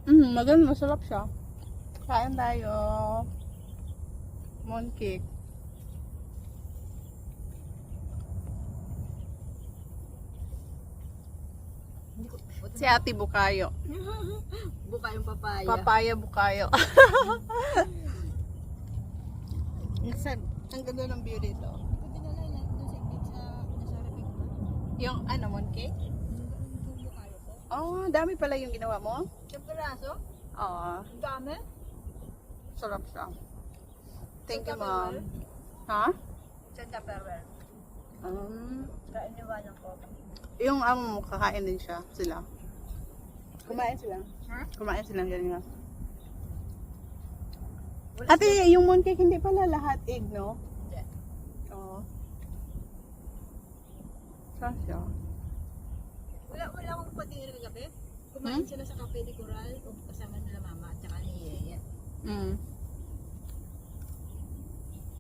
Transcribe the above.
Maganda, masarap siya. Kain tayo. Mooncake. Si Ate Bukayo. Buka yung papaya. Papaya Bukayo. Ang ganda ng view dito. Ito dinala na doon sa gate sa nasarapin ba? Yung ano, mooncake? Yung bukayo ko. Oh, dami pala yung ginawa mo. Yung piraso? Oo, Ang dami? sarap siya. Thank you, Santa ma'am. Farewell? Ha? Santa Farewell. Kainiwanan ko. Yung amo mo, kakain din siya, sila. Kumain sila. Ha? Kumain sila ganyan. Ate, yung mooncake hindi pala lahat egg, no? Hindi. Oo. Saan siya? Wala akong patingin ng gabi. Kumain sila sa Cafe de Coral o kasama nila mama at saka ni Yeye.